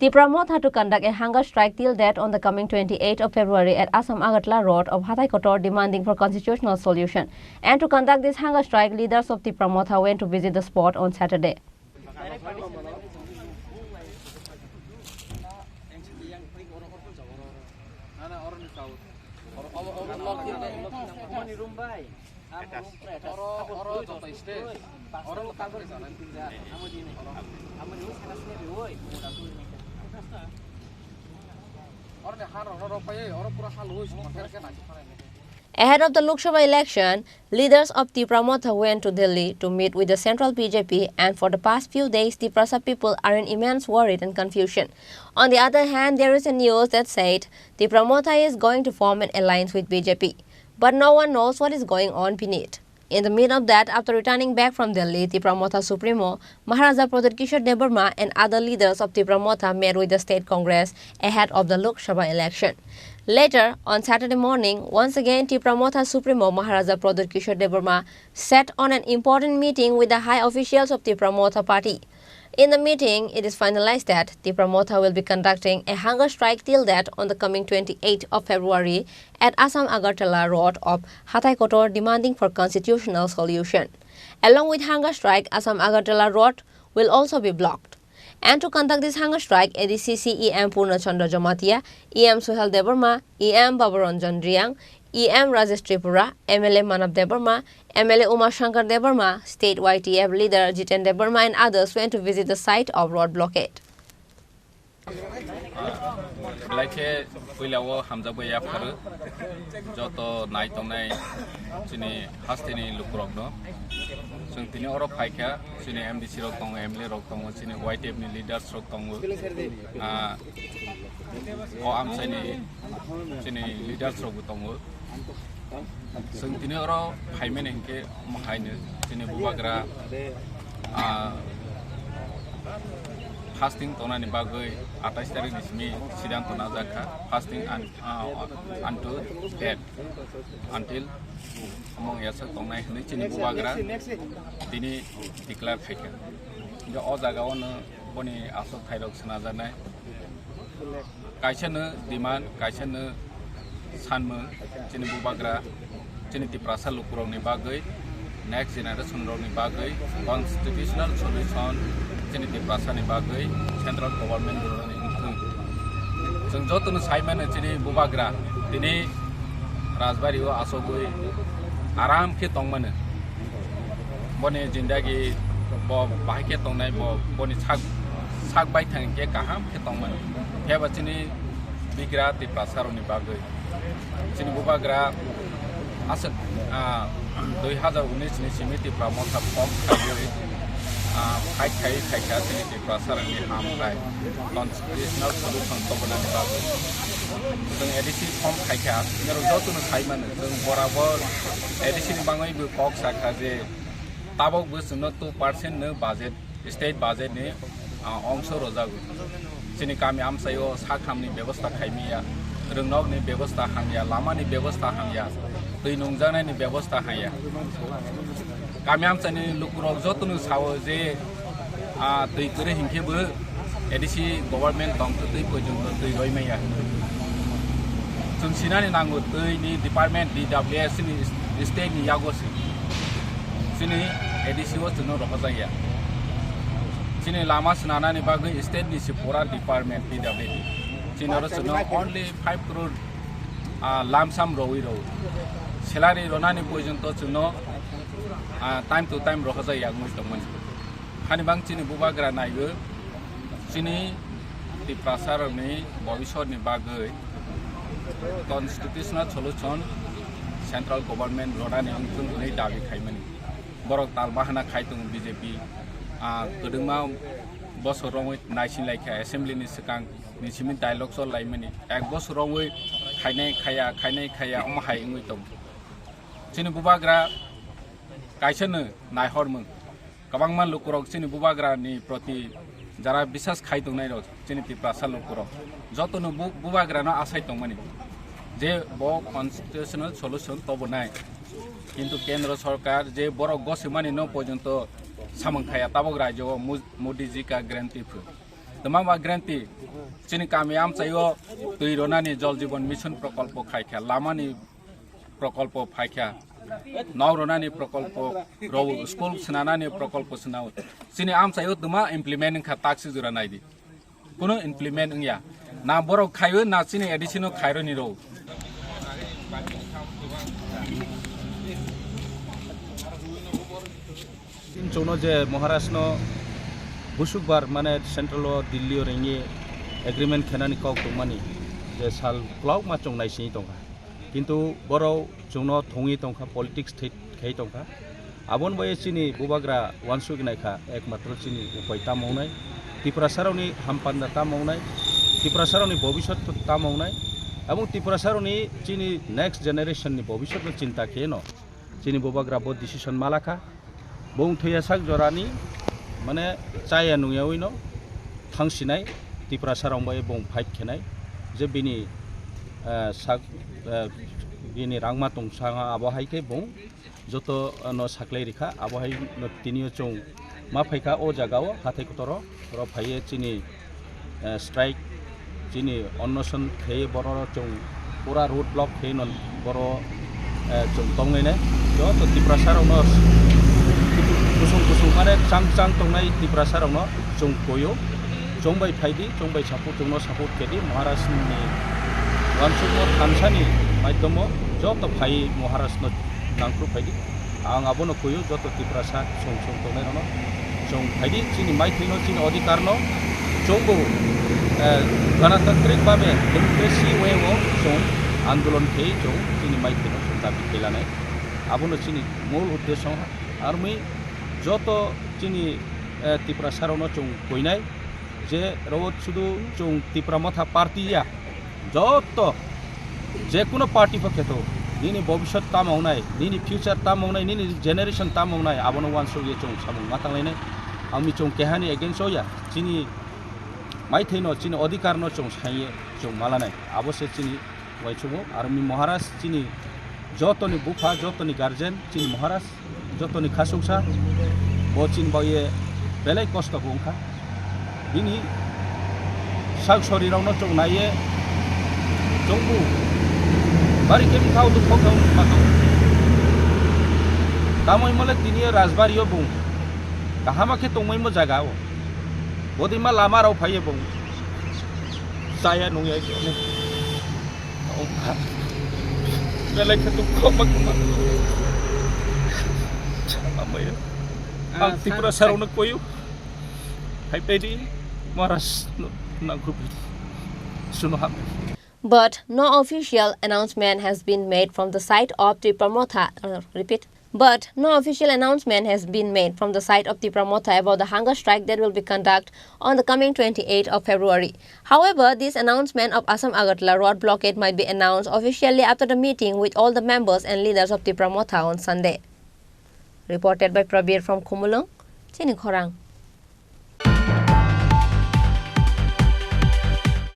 Tipra Motha to conduct a hunger strike till death on the coming 28th of February at Assam Agartala road of Hatai Kotor, demanding for constitutional solution. And to conduct this hunger strike, leaders of Tipra Motha went to visit the spot on Saturday. Ahead of the Lok Sabha election, leaders of Tipra Motha went to Delhi to meet with the central BJP, and for the past few days, Tiprasa people are in immense worry and confusion. On the other hand, there is a news that said Tipra Motha is going to form an alliance with BJP, but no one knows what is going on beneath. In the midst of that, after returning back from Delhi, Tipra Motha Supremo Maharaja Pradhat Kishore Debarma and other leaders of Tipra Motha met with the state congress ahead of the Lok Sabha election. Later, on Saturday morning, once again Tipra Motha Supremo Maharaja Pradhat Kishore Debarma sat on an important meeting with the high officials of Tipra Motha party. In the meeting, it is finalized that Tipra Motha will be conducting a hunger strike till death on the coming 28th of February at Assam Agartala road of Hatai Kotor, demanding for constitutional solution. Along with hunger strike, Assam Agartala road will also be blocked. And to conduct this hunger strike, ADCC EM Purna Chandra Jamatia, EM Suhel Debarma, EM Babaranjan Driang, EM Rajesh Tripura, MLA Manav Debarma, MLA Umar Shankar Debarma, State YTF leader Jiten Debarma and others went to visit the site of road blockade. Like Wilawo Hamza Boyafar, Joto Night on Night, Chini Hastini Lukrogno, Suntini or Paika, Chini MDC Rokong, Emily Rokong, Chini YTF leaders Rokong, or I'm saying Chini leaders Rokutongo. Suntini or Haimenke, Mahainu, Chini Bubagra. Fasting tona ni bagai atas dari di sini sidang tona zakah fasting until death until among yasa tona ini cini buagra ini declare fake. Jo ozaga ono boni asok thairok senazana kaisana demand kaisana sanmung cini buagra cini Tiprasa lukurong ni bagai next generation rong ni bagai constitutional solution Chini Tiprasa ni bagai central government ni untung. Jeng joto nu saiman chini bubagra ini Rajbari o asogoi aram ke tongman. Bone jindagi bo bahke tongnai bo boni sak bai thang ke kaham ke tongman. Heba chini bigra Tiprasa ni bagai. Chini bubagra asat 2019 ni simi Tipra Motha form khai Kai Chini Tiprasa ni hamkai constitutional solution to bulan baru. Teng edisi form kai kaya, nyaru jauh tu nusaiman. Teng borabor edisi ni bangai bu kok sakaje tabok bu suno 2% ne budget state budget ni angso rozagu. Sini kami am sayo sakam ni ବ୍ୟବস্থা kaimiya, rengnok ni ବ୍ୟବস্থা hamya, lama ni ବ୍ୟବস্থা hamya, tui nungjana ni ବ୍ୟବস্থা hamya. Kami am sani lukurok joto nu sawo je tui kere hingke bu edisi government tong tui pojung tui roi maya. Sunsina ni nangu tui ni department DWS ni state ni yagosi. Sini edisi wo tuno rohozaya. Sini lama senana ni bagai state ni Tripura department DWS. Sini harus tuno only 5 crore lamsam roi ro. Salary rona ni pojung to tuno time to time rohaza yagung teman. Hani bang Chini bubagra naigo, Chini Tiprasa ni bobisor ni bagai constitutional solution central government roda ni untung ni dawi kaiman. Borok talbahana kaitung BJP. Kedema bos orangwe naisin laika assembly ni sekang ni simin dialogue so laimani. Ek bos orangwe kainai kaya omahai ingui tom. Chini bubagra kaisana nai hormung kabangman lukurok chini bubagra ni proti jara bisas khai tongnai ro chini Tiprasa lukurok joto no bubagra no asai tongmani je bo constitutional solution to bonai kintu kendra sarkar je borok gosimani no pojonto samang khaya tabok rajyo Modi ji ka guarantee phu tamam guarantee Chini kami am sayo tui ronani jal jibon mission prokolpo khaikha lamani prokolpo phaikha naw ronani prokolpo ro school snanani prokolpo snau chini am sayo tuma implement kha taksi jura naidi kono implement ngya na borok khayo na chini additional khairo ni ro Jono je Maharashtra busukbar mane central Delhi or inge agreement khenani kok tongmani je sal cloud ma chongnai sini tongka kintu boro jono thongi tongka politics khei tongka abon boye chini bubagra wansuk naikha ekmatro chini upai tamonai Tipra saroni hampanda tamonai Tipra saroni bobishot tamonai abong Tipra saroni chini next generation ni bobishot no chinta kheno chini bubagra bo decision malaka bong thoya sak jorani mane chaya nungyawi no thangsinai Tipra sarong bai bong fight khenai je bini sak bini rangma tong sanga abohai ke bong joto no saklai rikha abohai no tinio chong ma phaika o jagao hathai kotoro ro phaiye chini strike chini onnoson khei boro chong pura road block khei non boro chong tongai ne joto Tipra sarong no kusung mane chang tongnai Tipra sarong no chong koyo chongbai phaidi chongbai support chongno support kedi Maharashtra ni wansukmo thansani maiddomo joto phai Maharashtra nangkru phaidi ang abono koyo joto Tipra sa chong tongnai no chong phaidi chini maithino chini adhikarno chongbo गणतांत्रिक Bhave democracy वे वो चों आंदोलन के चों चीनी माइथनो चों दाबी केलाने आबुनो चीनी मूल उद्देश्य आर्मी जो तो चीनी Tipra सारोनो चों कोइनाय जे रोवत सुदु चों Tipra Motha पार्टी या जो तो जे कुनो पार्टी पक्षे तो निनी भविष्य तामाउनाय निनी फ्यूचर तामाउनाय निनी जेनेरेशन तामाउनाय आबुनो वानसो ये चों सामु मातांलायनाय आमी चों केहानि एगेन्स्ट या चीनी माइथैनो चीनी अधिकारनो चों साइए चों मालानाय आबसे चीनी वाइचुमो आर्मी महाराष्ट्र चीनी जतोनि बुफा जतोनि गार्जेन चीनी महाराष्ट्र जतोनि खासुसा बो चीन बाये बेले कष्ट बुंखा बिनि साग शरीरावनो चों नाये जोंबु बारि केम थाव दुखौ थाव माखौ तामै मले तिनि राजबारियो बुं गाहामाखे तंमैमो जागाव Bodima lama rau phaye bong saya nungya ke ongka bele ketu khomak amaya ang Tipra sarong koyo hai pedi maras na group sunoham. But no official announcement has been made from the site of Tipra Motha. But no official announcement has been made from the side of Tipra Motha about the hunger strike that will be conducted on the coming 28th of February. However, this announcement of Assam Agartala road blockade might be announced officially after the meeting with all the members and leaders of Tipra Motha on Sunday. Reported by Prabir from Khumulong, Chini Khorang.